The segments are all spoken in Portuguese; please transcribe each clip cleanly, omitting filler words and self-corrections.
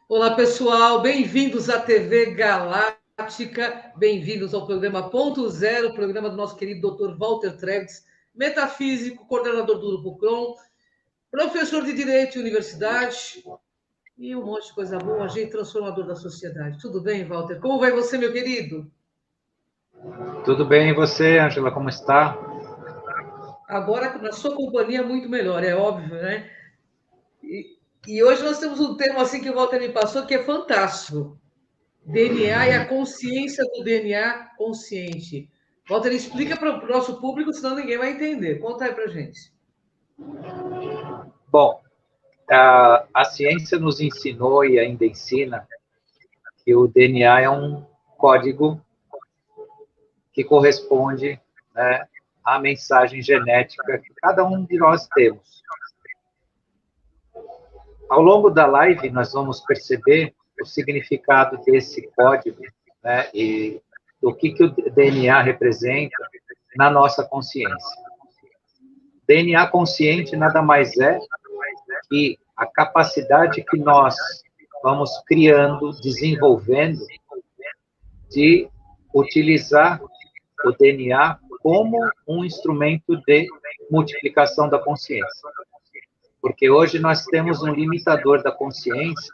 Olá, pessoal, bem-vindos à TV Galáctica, bem-vindos ao programa Ponto Zero, programa do nosso querido Dr. Walter Treves, metafísico, coordenador do Grupo CRON, professor de Direito e Universidade e um monte de coisa boa, agente transformador da sociedade. Tudo bem, Walter? Como vai você, meu querido? Tudo bem, e você, Ângela, como está? Agora, na sua companhia, muito melhor, é óbvio, né? E hoje nós temos um tema assim que o Walter me passou que é fantástico. DNA e a consciência do DNA consciente. Walter, explica para o nosso público, senão ninguém vai entender. Conta aí para gente. Bom, a ciência nos ensinou e ainda ensina que o DNA é um código que corresponde, né, à mensagem genética que cada um de nós temos. Ao longo da live, nós vamos perceber o significado desse código, né, e o que o DNA representa na nossa consciência. DNA consciente nada mais é que a capacidade que nós vamos criando, desenvolvendo, de utilizar o DNA como um instrumento de multiplicação da consciência. Porque hoje nós temos um limitador da consciência,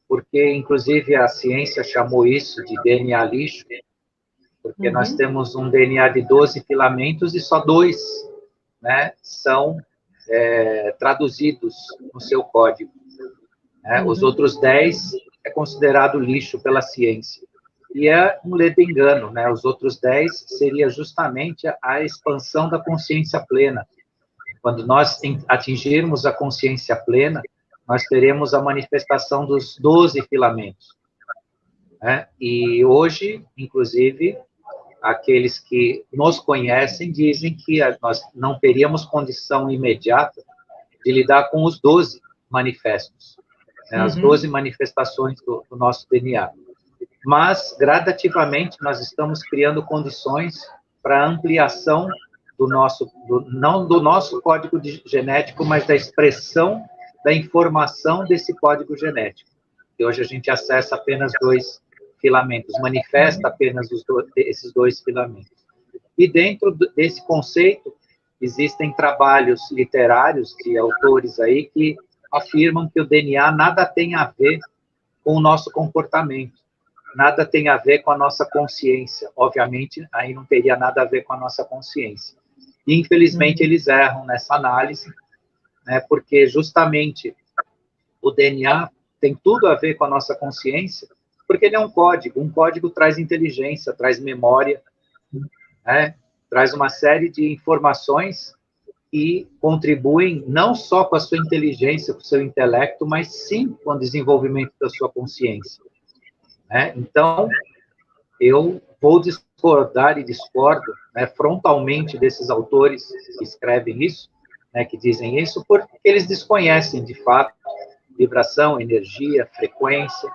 porque inclusive a ciência chamou isso de DNA lixo, porque nós temos um DNA de 12 filamentos e só 2, né, são traduzidos no seu código. Né? Os outros 10 é considerado lixo pela ciência. E é um ledo engano, né? Os outros 10 seria justamente a expansão da consciência plena. Quando nós atingirmos a consciência plena, nós teremos a manifestação dos 12 filamentos. Né? E hoje, inclusive, aqueles que nos conhecem dizem que nós não teríamos condição imediata de lidar com os 12 manifestos, né, as 12 manifestações do nosso DNA. Mas, gradativamente, nós estamos criando condições para ampliação do nosso, não do nosso código genético, mas da expressão da informação desse código genético. E hoje a gente acessa apenas 2 filamentos, manifesta apenas esses 2 filamentos. E dentro desse conceito, existem trabalhos literários de autores aí que afirmam que o DNA nada tem a ver com o nosso comportamento, nada tem a ver com a nossa consciência. Obviamente, aí não teria nada a ver com a nossa consciência. E, infelizmente, eles erram nessa análise, né, porque justamente o DNA tem tudo a ver com a nossa consciência, porque ele é um código traz inteligência, traz memória, né, traz uma série de informações que contribuem não só com a sua inteligência, com o seu intelecto, mas sim com o desenvolvimento da sua consciência. Né? Então, eu vou discordar e discordo, né, frontalmente desses autores que escrevem isso, né, que dizem isso, porque eles desconhecem, de fato, vibração, energia, frequência.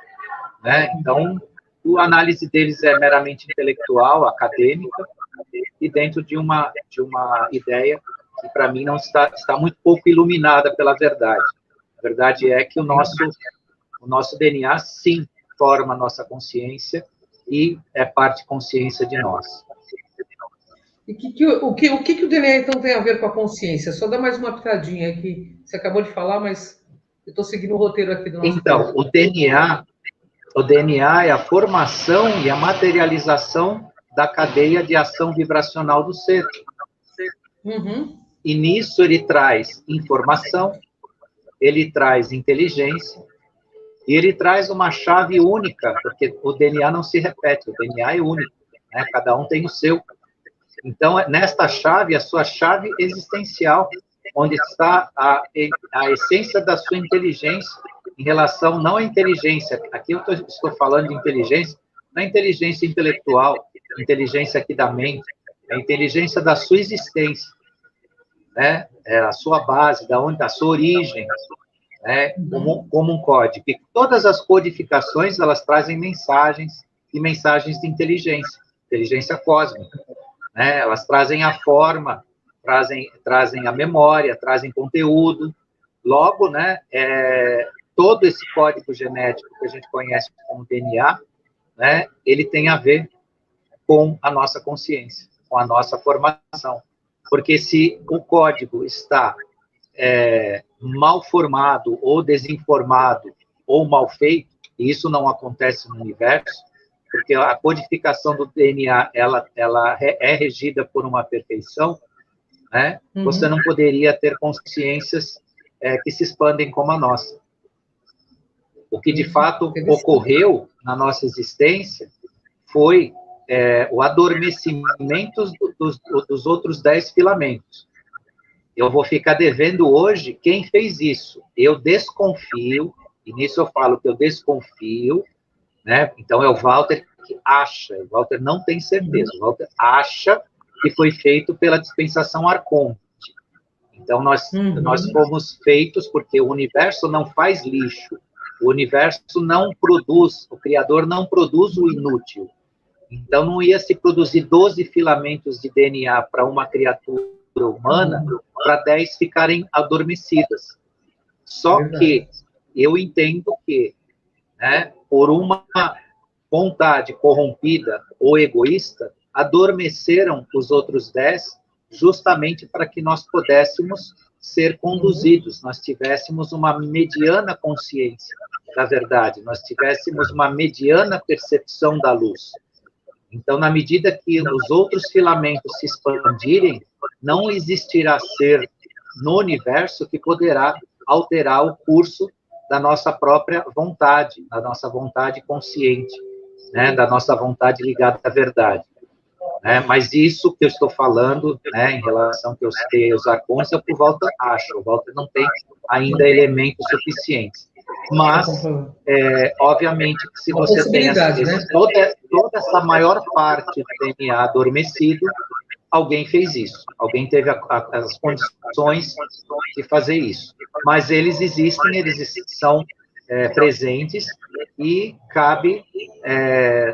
Né? Então, a análise deles é meramente intelectual, acadêmica, e dentro de uma ideia que, para mim, não está muito pouco iluminada pela verdade. A verdade é que o nosso DNA, sim, forma a nossa consciência e é parte consciência de nós. E o que o DNA, então, tem a ver com a consciência? Só dá mais uma pitadinha aqui. Você acabou de falar, mas eu estou seguindo o roteiro aqui do nosso Então, o DNA é a formação e a materialização da cadeia de ação vibracional do ser. E nisso ele traz informação, ele traz inteligência, e ele traz uma chave única, porque o DNA não se repete, o DNA é único, né? Cada um tem o seu. Então, nesta chave, a sua chave existencial, onde está a essência da sua inteligência, em relação, não à inteligência, aqui eu estou falando de inteligência, não é inteligência intelectual, inteligência aqui da mente, é a inteligência da sua existência, né? É a sua base, da sua origem, né? Como um código. E todas as codificações, elas trazem mensagens, e mensagens de inteligência cósmica. Né? Elas trazem a forma, trazem a memória, trazem conteúdo. Logo, né, todo esse código genético que a gente conhece como DNA, né, ele tem a ver com a nossa consciência, com a nossa formação. Porque se o código está mal formado, ou desinformado, ou mal feito, e isso não acontece no universo, porque a codificação do DNA, ela é regida por uma perfeição, né? Você não poderia ter consciências que se expandem como a nossa. O que, de fato, ocorreu na nossa existência foi o adormecimento dos outros 10 filamentos. Eu vou ficar devendo hoje quem fez isso. Eu desconfio, e nisso eu falo que eu desconfio, né? Então, é o Walter que acha, o Walter não tem certeza, o Walter acha que foi feito pela dispensação Arconte. Então, nós fomos feitos porque o universo não faz lixo, o universo não produz, o Criador não produz o inútil. Então, não ia se produzir 12 filamentos de DNA para uma criatura humana, para 10 ficarem adormecidas. Só que eu entendo que, né, por uma vontade corrompida ou egoísta, adormeceram os outros 10 justamente para que nós pudéssemos ser conduzidos, nós tivéssemos uma mediana consciência da verdade, nós tivéssemos uma mediana percepção da luz. Então, na medida que os outros filamentos se expandirem, não existirá ser no universo que poderá alterar o curso da nossa própria vontade, da nossa vontade consciente, né, da nossa vontade ligada à verdade. Né? Mas isso que eu estou falando, né, em relação que eu citei os arcontes, é o que o Walter acha. O Walter não tem ainda elementos suficientes. Mas, obviamente, que se você tem toda essa maior parte do DNA adormecido, alguém fez isso. Alguém teve as condições de fazer isso. Mas eles existem, eles são presentes, e cabe,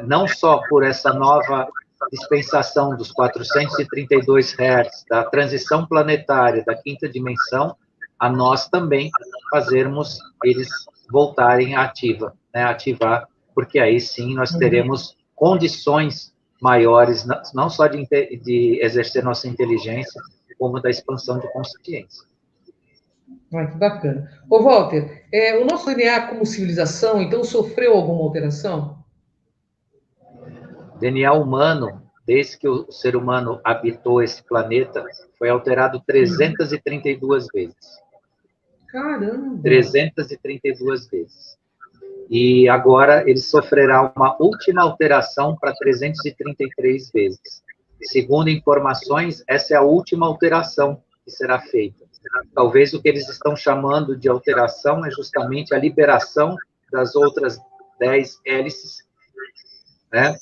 não só por essa nova dispensação dos 432 Hz, da transição planetária da quinta dimensão, a nós também fazermos eles voltarem à ativa, né, ativar, porque aí sim nós teremos condições maiores, não só de exercer nossa inteligência, como da expansão de consciência. Que bacana. Ô, Walter, o nosso DNA como civilização, então, sofreu alguma alteração? O DNA humano, desde que o ser humano habitou esse planeta, foi alterado 332 vezes. Caramba! 332 vezes. E agora ele sofrerá uma última alteração para 333 vezes. Segundo informações, essa é a última alteração que será feita. Talvez o que eles estão chamando de alteração é justamente a liberação das outras 10 hélices, né,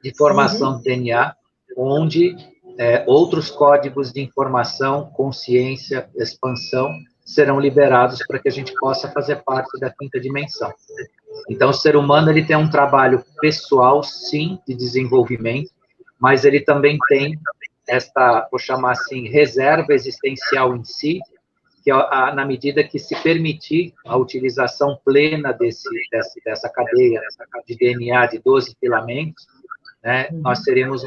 de formação do DNA, onde outros códigos de informação, consciência, expansão, serão liberados para que a gente possa fazer parte da quinta dimensão. Então, o ser humano ele tem um trabalho pessoal, sim, de desenvolvimento, mas ele também tem esta, vou chamar assim, reserva existencial em si, que na medida que se permitir a utilização plena dessa cadeia de DNA de 12 filamentos, né, nós seremos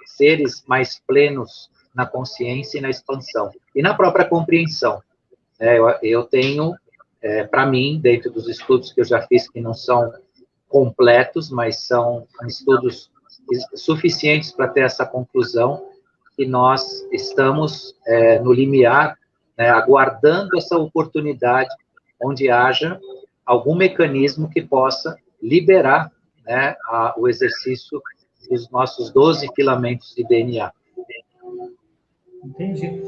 seres mais plenos na consciência e na expansão, e na própria compreensão. Eu tenho, para mim, dentro dos estudos que eu já fiz, que não são completos, mas são estudos suficientes para ter essa conclusão, que nós estamos no limiar, aguardando essa oportunidade, onde haja algum mecanismo que possa liberar, né, o exercício dos nossos 12 filamentos de DNA. Entendi.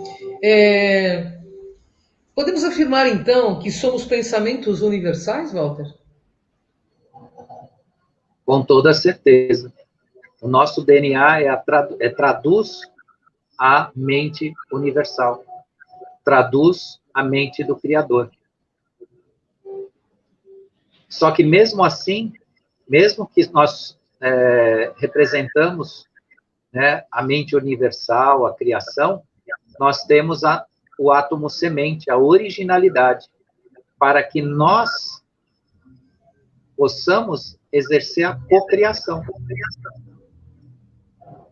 Podemos afirmar, então, que somos pensamentos universais, Walter? Com toda certeza. O nosso DNA traduz a mente universal, traduz a mente do Criador. Só que mesmo assim, mesmo que nós representamos, né, a mente universal, a criação, nós temos o átomo semente, a originalidade. para que nós possamos exercer a cocriação.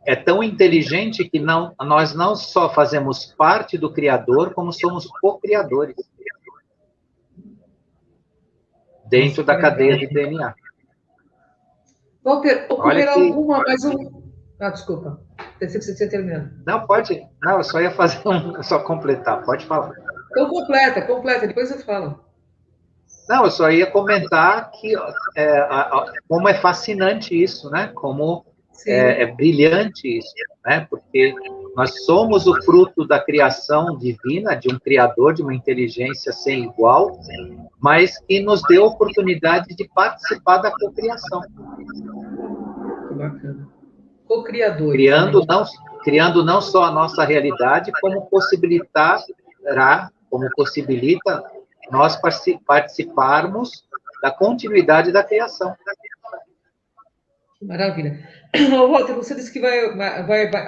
É tão inteligente que nós não só fazemos parte do Criador, como somos co-criadores dentro da cadeia de DNA. Walter, ocorrerá alguma mais desculpa. Pensei que você tinha terminado. Não, pode. Não, eu só ia fazer só completar. Pode falar. Então, completa, depois eu falo. Não, eu só ia comentar que como é fascinante isso, né? Como é brilhante isso, né? Porque nós somos o fruto da criação divina, de um criador, de uma inteligência sem igual, mas que nos deu a oportunidade de participar da cocriação. Que bacana. Co-criador. Criando não só a nossa realidade, como possibilita nós participarmos da continuidade da criação. Maravilha. Walter, você disse que vai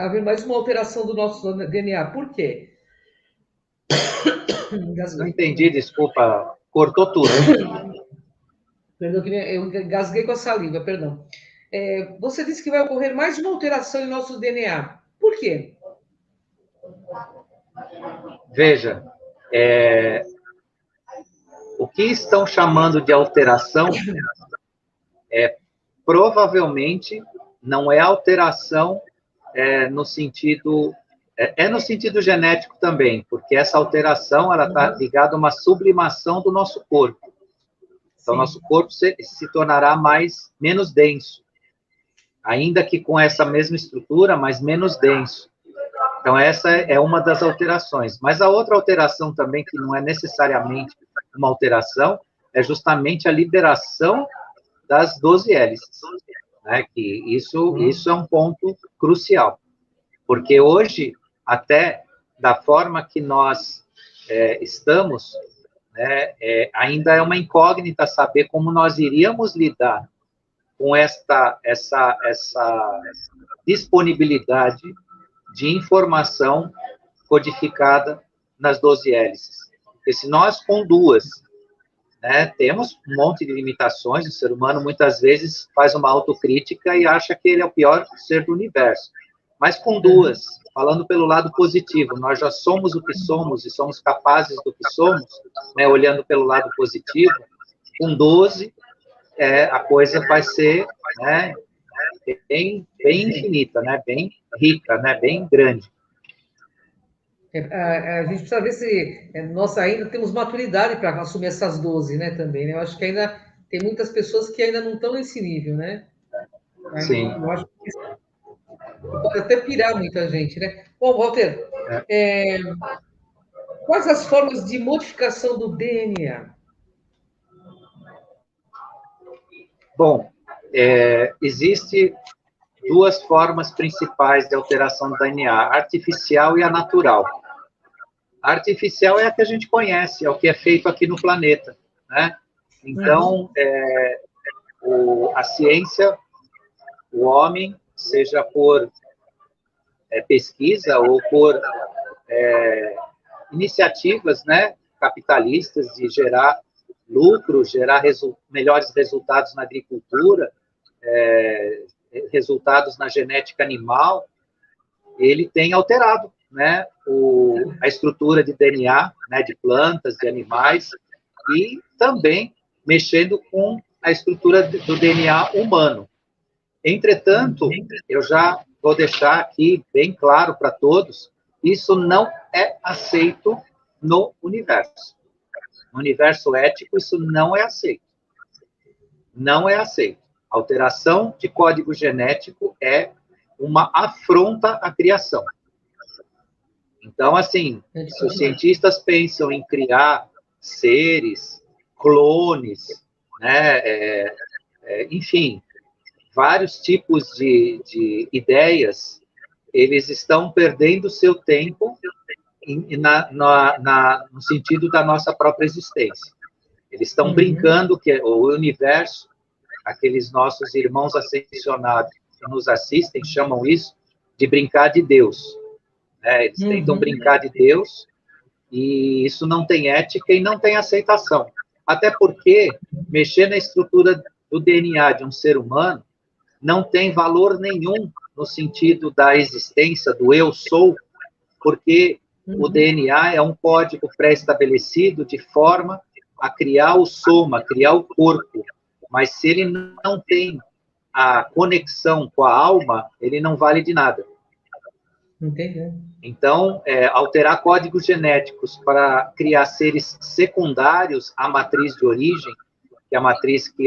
haver mais uma alteração do nosso DNA. Por quê? Não entendi, desculpa. Cortou tudo. Perdão, eu engasguei com a saliva, perdão. Você disse que vai ocorrer mais uma alteração em nosso DNA. Por quê? Veja, o que estão chamando de alteração provavelmente não é alteração no sentido genético também, porque essa alteração ela está ligada a uma sublimação do nosso corpo. Então, nosso corpo se tornará menos denso, ainda que com essa mesma estrutura, mas menos denso. Então, essa é uma das alterações. Mas a outra alteração também, que não é necessariamente uma alteração, é justamente a liberação das 12 hélices, né? Que isso é um ponto crucial. Porque hoje, até da forma que nós estamos, né, ainda é uma incógnita saber como nós iríamos lidar com essa disponibilidade de informação codificada nas 12 hélices. Porque se nós, com duas, né, temos um monte de limitações, o ser humano muitas vezes faz uma autocrítica e acha que ele é o pior ser do universo. Mas com duas, falando pelo lado positivo, nós já somos o que somos e somos capazes do que somos, né, olhando pelo lado positivo, com 12, a coisa vai ser, né, bem infinita, né, bem rica, né, bem grande. A gente precisa ver se nós ainda temos maturidade para assumir essas 12, né, também, né? Eu acho que ainda tem muitas pessoas que ainda não estão nesse nível, né? Sim. Eu acho que pode até pirar muita gente, né? Bom, Walter, quais as formas de modificação do DNA? Bom, existe duas formas principais de alteração do DNA, a artificial e a natural. A artificial é a que a gente conhece, é o que é feito aqui no planeta, né? Então, a ciência, o homem, seja por pesquisa ou por iniciativas, né, capitalistas de gerar lucro, gerar melhores resultados na agricultura, resultados na genética animal, ele tem alterado, né, a estrutura de DNA, né, de plantas, de animais, e também mexendo com a estrutura do DNA humano. Entretanto, eu já vou deixar aqui bem claro para todos, isso não é aceito no universo. No universo ético, isso não é aceito. Não é aceito. Alteração de código genético é uma afronta à criação. Então, assim, se os cientistas pensam em criar seres, clones, né, enfim, vários tipos de ideias, eles estão perdendo seu tempo no sentido da nossa própria existência. Eles estão brincando que o universo, aqueles nossos irmãos ascensionados que nos assistem, chamam isso de brincar de Deus. Eles tentam brincar de Deus, e isso não tem ética e não tem aceitação. Até porque mexer na estrutura do DNA de um ser humano não tem valor nenhum no sentido da existência, do eu sou, porque o DNA é um código pré-estabelecido de forma a criar o soma, criar o corpo. Mas se ele não tem a conexão com a alma, ele não vale de nada. Entendi. Então, alterar códigos genéticos para criar seres secundários à matriz de origem, que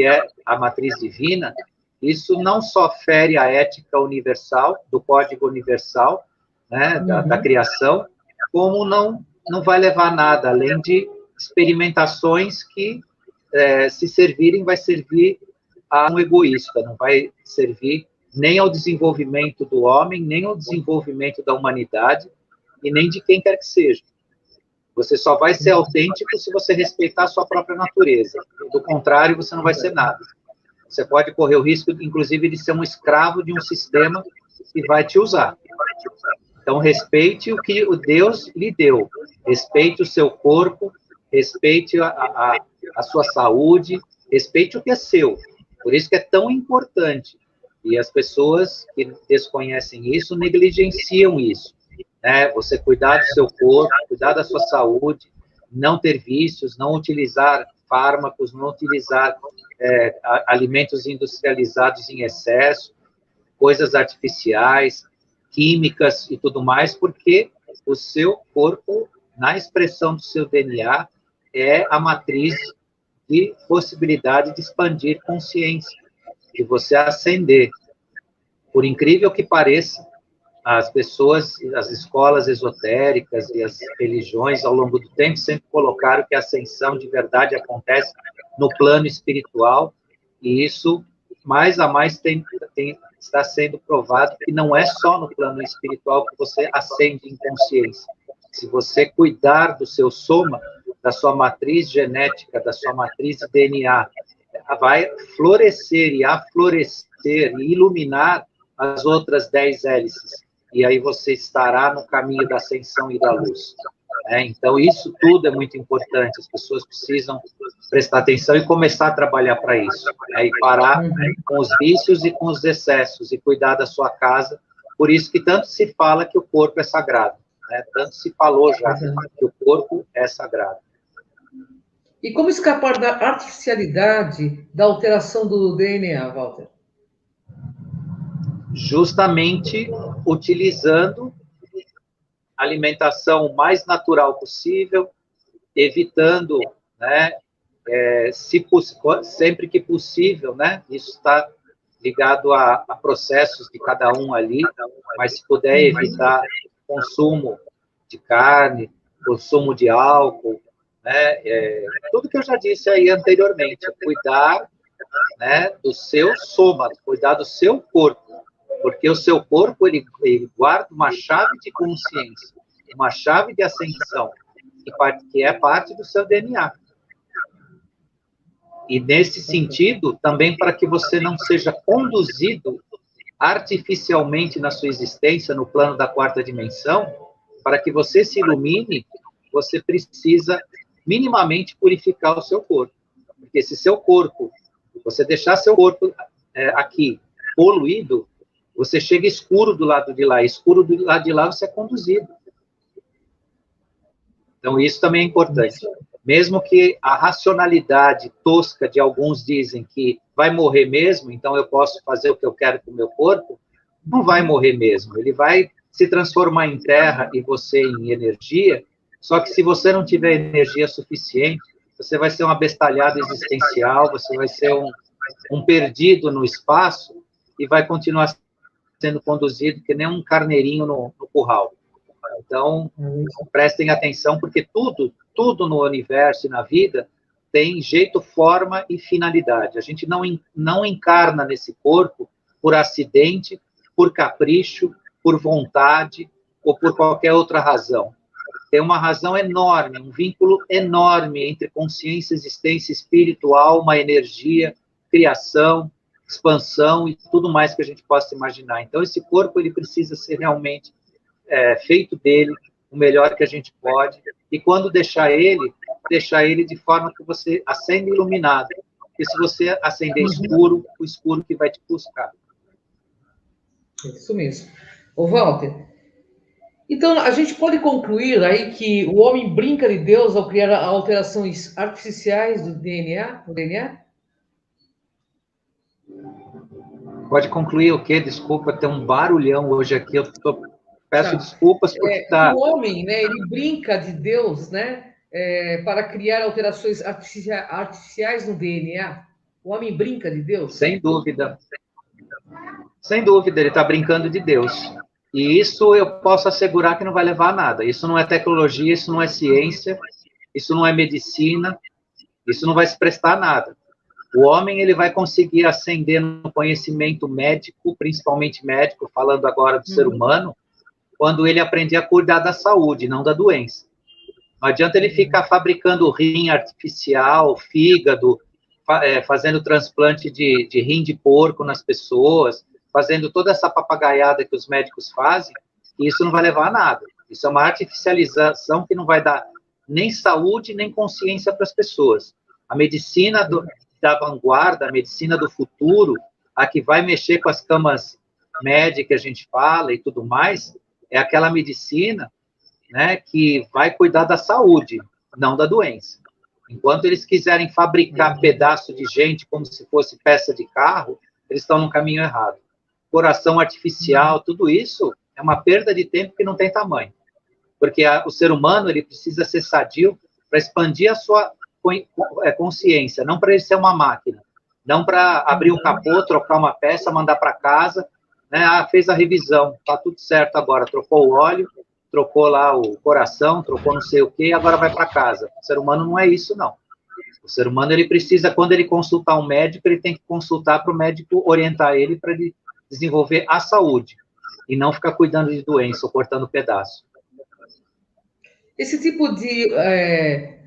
é a matriz divina, isso não só fere a ética universal, do código universal, né, da criação, como não vai levar a nada, além de experimentações que, se servirem, vai servir a um egoísta, não vai servir nem ao desenvolvimento do homem, nem ao desenvolvimento da humanidade, e nem de quem quer que seja. Você só vai ser autêntico se você respeitar a sua própria natureza. Do contrário, você não vai ser nada. Você pode correr o risco, inclusive, de ser um escravo de um sistema que vai te usar. Então, respeite o que o Deus lhe deu. Respeite o seu corpo, respeite a sua saúde, respeite o que é seu. Por isso que é tão importante. E as pessoas que desconhecem isso, negligenciam isso. Né? Você cuidar do seu corpo, cuidar da sua saúde, não ter vícios, não utilizar fármacos, não utilizar alimentos industrializados em excesso, coisas artificiais, químicas e tudo mais, porque o seu corpo, na expressão do seu DNA, é a matriz de possibilidade de expandir consciência, de você ascender. Por incrível que pareça, as pessoas, as escolas esotéricas e as religiões, ao longo do tempo, sempre colocaram que a ascensão de verdade acontece no plano espiritual, e isso, mais a mais, está sendo provado que não é só no plano espiritual que você ascende em consciência. Se você cuidar do seu soma, da sua matriz genética, da sua matriz de DNA, vai florescer e aflorescer e iluminar as outras 10 hélices. E aí você estará no caminho da ascensão e da luz. Então, isso tudo é muito importante. As pessoas precisam prestar atenção e começar a trabalhar para isso. E parar com os vícios e com os excessos, e cuidar da sua casa. Por isso que tanto se fala que o corpo é sagrado. Tanto se falou já que o corpo é sagrado. E como escapar da artificialidade da alteração do DNA, Walter? Justamente utilizando a alimentação mais natural possível, evitando, né, sempre que possível, né, isso está ligado a processos de cada um ali, mas se puder evitar consumo de carne, consumo de álcool, né, tudo que eu já disse aí anteriormente, cuidar, né, do seu soma, cuidar do seu corpo, porque o seu corpo, ele guarda uma chave de consciência, uma chave de ascensão, que é parte do seu DNA. E, nesse sentido, também para que você não seja conduzido artificialmente na sua existência, no plano da quarta dimensão, para que você se ilumine, você precisa minimamente purificar o seu corpo. Porque se seu corpo, você deixar seu corpo aqui poluído, você chega escuro do lado de lá, escuro do lado de lá você é conduzido. Então, isso também é importante. Mesmo que a racionalidade tosca de alguns dizem que vai morrer mesmo, então eu posso fazer o que eu quero com o meu corpo, não vai morrer mesmo. Ele vai se transformar em terra e você em energia, só que se você não tiver energia suficiente, você vai ser um abestalhado existencial, você vai ser um perdido no espaço e vai continuar sendo conduzido que nem um carneirinho no curral. Então, prestem atenção, porque tudo no universo e na vida tem jeito, forma e finalidade. A gente não encarna nesse corpo por acidente, por capricho, por vontade ou por qualquer outra razão. Tem uma razão enorme, um vínculo enorme entre consciência, existência, espírito, alma, energia, criação, expansão e tudo mais que a gente possa imaginar. Então, esse corpo ele precisa ser realmente feito dele, o melhor que a gente pode, e quando deixar ele de forma que você acenda iluminado, porque se você acender escuro, o escuro que vai te buscar. Isso mesmo. Ô, Walter, então a gente pode concluir aí que o homem brinca de Deus ao criar alterações artificiais do DNA, do DNA? Pode concluir o quê? Desculpa, tem um barulhão hoje aqui, peço desculpas porque o homem, né, ele brinca de Deus, né, para criar alterações artificiais no DNA. O homem brinca de Deus? Sem dúvida. Sem dúvida, ele está brincando de Deus. E isso eu posso assegurar que não vai levar a nada. Isso não é tecnologia, isso não é ciência, isso não é medicina, isso não vai se prestar a nada. O homem ele vai conseguir ascender no conhecimento médico, principalmente médico, falando agora do ser humano, quando ele aprender a cuidar da saúde, não da doença. Não adianta ele ficar fabricando rim artificial, fígado, fazendo transplante de rim de porco nas pessoas, fazendo toda essa papagaiada que os médicos fazem, e isso não vai levar a nada. Isso é uma artificialização que não vai dar nem saúde, nem consciência para as pessoas. A medicina da vanguarda, a medicina do futuro, a que vai mexer com as camas médicas que a gente fala e tudo mais, é aquela medicina, né, que vai cuidar da saúde, não da doença. Enquanto eles quiserem fabricar pedaço de gente como se fosse peça de carro, eles estão no caminho errado. Coração artificial, tudo isso é uma perda de tempo que não tem tamanho. Porque o ser humano ele precisa ser sadio para expandir a sua consciência, não para ele ser uma máquina. Não para abrir o capô, trocar uma peça, mandar para casa, né? Fez a revisão, está tudo certo agora, trocou o óleo, trocou lá o coração, trocou não sei o quê, agora vai para casa. O ser humano não é isso, não. O ser humano, ele precisa, quando ele consultar um médico, ele tem que consultar para o médico orientar ele para ele desenvolver a saúde, e não ficar cuidando de doença ou cortando pedaço. Esse tipo de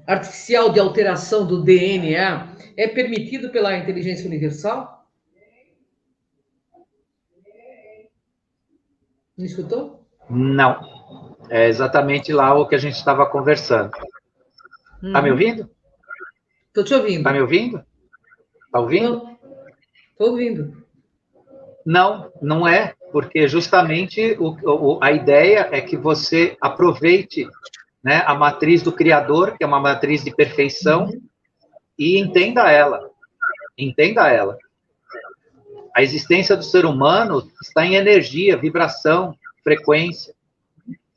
artificial de alteração do DNA é permitido pela inteligência universal? Me escutou? Não. É exatamente lá o que a gente estava conversando. Tá me ouvindo? Estou te ouvindo. Tá me ouvindo? Tá ouvindo? Estou ouvindo. Não, não é, porque justamente a ideia é que você aproveite, né, a matriz do Criador, que é uma matriz de perfeição, e entenda ela. Entenda ela. A existência do ser humano está em energia, vibração, frequência.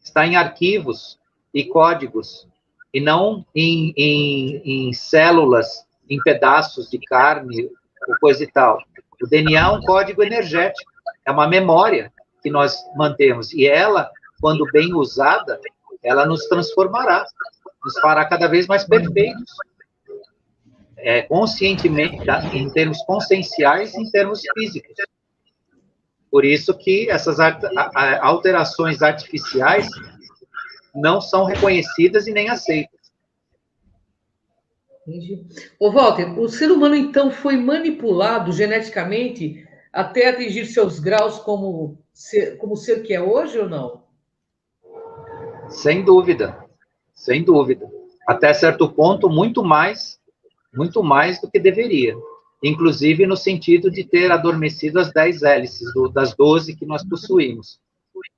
Está em arquivos e códigos, e não em células, em pedaços de carne, ou coisa e tal. O DNA é um código energético, é uma memória que nós mantemos, e ela, quando bem usada, ela nos transformará, nos fará cada vez mais perfeitos, conscientemente, em termos conscienciais e em termos físicos. Por isso que essas alterações artificiais não são reconhecidas e nem aceitas. Entendi. Ô, Walter, o ser humano, então, foi manipulado geneticamente até atingir seus graus como ser que é hoje ou não? Sem dúvida. Sem dúvida. Até certo ponto, muito mais do que deveria. Inclusive no sentido de ter adormecido as 10 hélices das 12 que nós possuímos.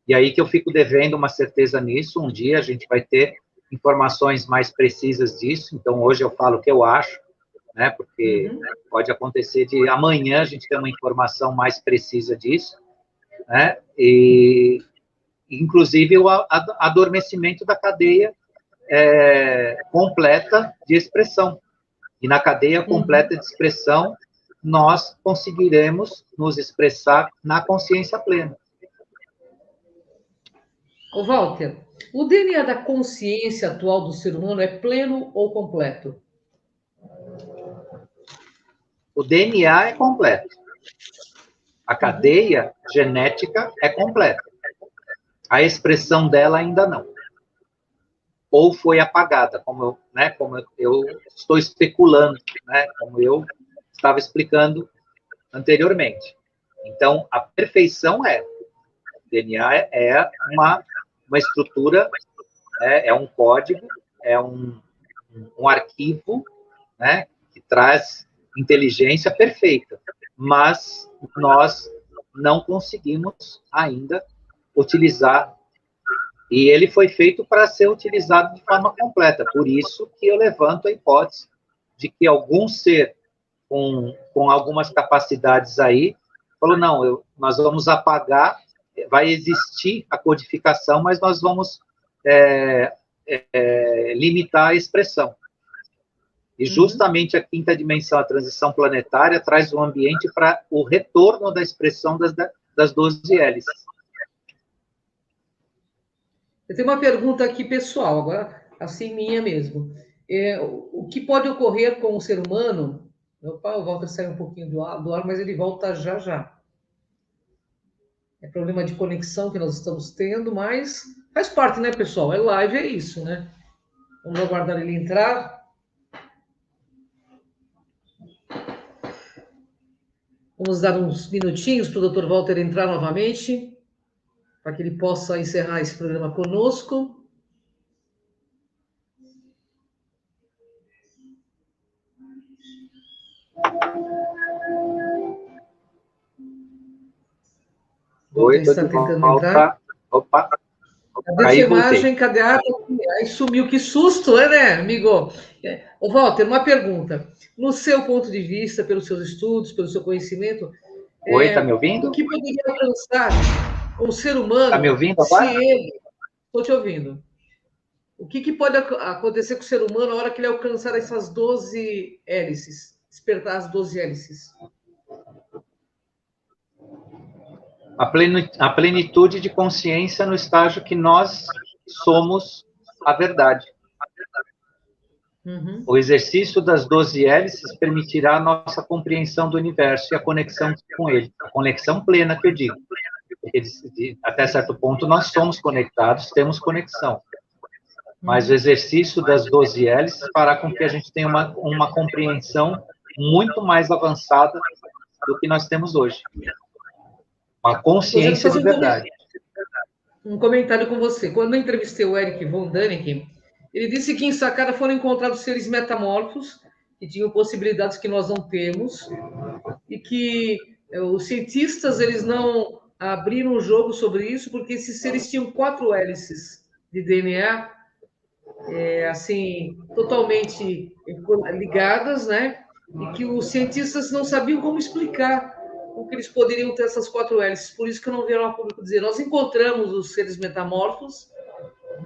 E aí que eu fico devendo uma certeza nisso, um dia a gente vai ter informações mais precisas disso, então hoje eu falo o que eu acho, né, porque pode acontecer de amanhã a gente ter uma informação mais precisa disso, né, e inclusive o adormecimento da cadeia completa de expressão. E na cadeia completa de expressão, nós conseguiremos nos expressar na consciência plena. Ô, Walter, o DNA da consciência atual do ser humano é pleno ou completo? O DNA é completo. A cadeia genética é completa. A expressão dela ainda não. Ou foi apagada, como eu estou especulando, né, como eu estava explicando anteriormente. Então, a perfeição o DNA é uma estrutura né? É um código, é um arquivo, né, que traz inteligência perfeita, mas nós não conseguimos ainda utilizar, e ele foi feito para ser utilizado de forma completa, por isso que eu levanto a hipótese de que algum ser com algumas capacidades aí falou, não, nós vamos apagar, vai existir a codificação, mas nós vamos limitar a expressão. E justamente a quinta dimensão, a transição planetária, traz um ambiente para o retorno da expressão das 12 hélices. Eu tenho uma pergunta aqui pessoal, agora assim minha mesmo. O que pode ocorrer com o ser humano? Opa, o Walter saiu um pouquinho do ar, mas ele volta já já. É problema de conexão que nós estamos tendo, mas faz parte, né, pessoal? É live, é isso, né? Vamos aguardar ele entrar. Vamos dar uns minutinhos para o Dr. Walter entrar novamente, para que ele possa encerrar esse programa conosco. Oi, está tentando entrar. Opa. Cadê a imagem? Cadê a... Aí sumiu, que susto, né, amigo? Ô, Walter, uma pergunta. No seu ponto de vista, pelos seus estudos, pelo seu conhecimento... Oi, está me ouvindo? O que poderia alcançar o ser humano... Está me ouvindo agora? Se ele... Estou te ouvindo. O que pode acontecer com o ser humano na hora que ele alcançar essas 12 hélices? Despertar as 12 hélices? A plenitude de consciência no estágio que nós somos a verdade. Uhum. O exercício das 12 hélices permitirá a nossa compreensão do universo e a conexão com ele. A conexão plena, que eu digo. Porque, até certo ponto, nós somos conectados, temos conexão. Mas o exercício das 12 hélices fará com que a gente tenha uma compreensão muito mais avançada do que nós temos hoje. Uma consciência de verdade. Um comentário com você. Quando eu entrevistei o Eric von Däniken, ele disse que em Saqqara foram encontrados seres metamorfos que tinham possibilidades que nós não temos e que os cientistas eles não abriram o jogo sobre isso porque esses seres tinham 4 hélices de DNA assim totalmente ligadas, né? E que os cientistas não sabiam como explicar como que eles poderiam ter essas 4 hélices. Por isso que não vieram a público dizer. Nós encontramos os seres metamorfos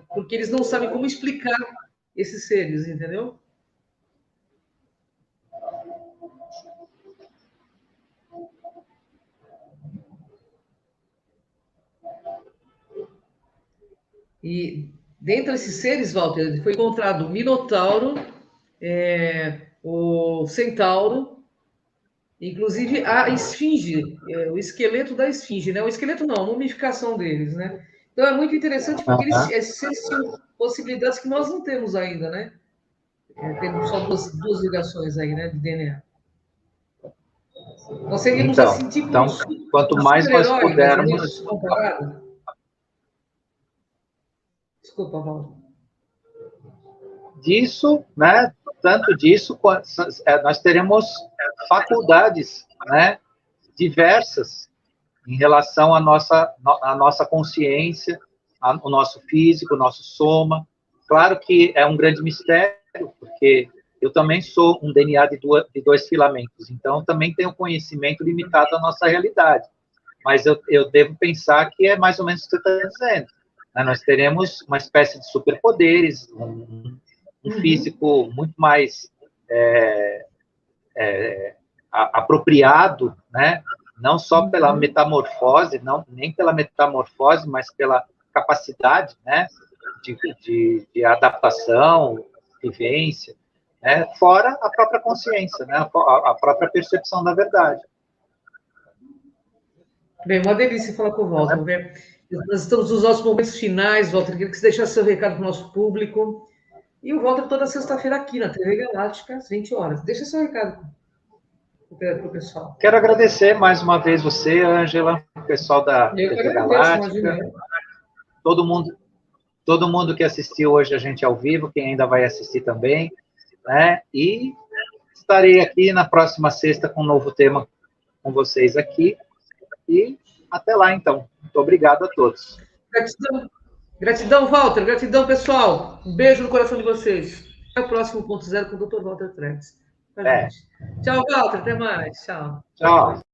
porque eles não sabem como explicar esses seres, entendeu? E dentre esses seres, Walter, foi encontrado o Minotauro, o Centauro, inclusive a Esfinge, o esqueleto da Esfinge, né? O esqueleto não, a mumificação deles, né? Então é muito interessante porque esses seres tinham possibilidades que nós não temos ainda, né? Temos só duas ligações aí, né, de DNA. Nós seríamos assim, tipo, quanto mais nós pudermos... comparado. Desculpa, Walter. Disso, né? Tanto disso, nós teremos faculdades, né? Diversas em relação à nossa consciência, o nosso físico, o nosso soma. Claro que é um grande mistério, porque eu também sou um DNA de dois filamentos, então também tenho conhecimento limitado da nossa realidade. Mas eu devo pensar que é mais ou menos o que você está dizendo. Né? Nós teremos uma espécie de superpoderes, um físico muito mais apropriado, né? Não só pela metamorfose, nem pela metamorfose, mas pela capacidade, né? de adaptação, vivência, né? Fora a própria consciência, né? A própria percepção da verdade. Bem, uma delícia falar com o Walter. Né? Nós estamos nos nossos momentos finais, Walter. Queria que você deixasse seu recado para o nosso público. E o Walter toda sexta-feira aqui na TV Galáctica, às 20 horas. Deixa seu recado para o pessoal. Quero agradecer mais uma vez você, Ângela, o pessoal da TV Galáctica, todo mundo todo mundo que assistiu hoje a gente ao vivo, quem ainda vai assistir também, né? E estarei aqui na próxima sexta com um novo tema com vocês aqui. E até lá, então. Muito obrigado a todos. Gratidão, gratidão, Walter. Gratidão, pessoal. Um beijo no coração de vocês. Até o próximo ponto zero com o Dr. Walter Treves. Tchau, Walter. Até mais. Tchau. Tchau.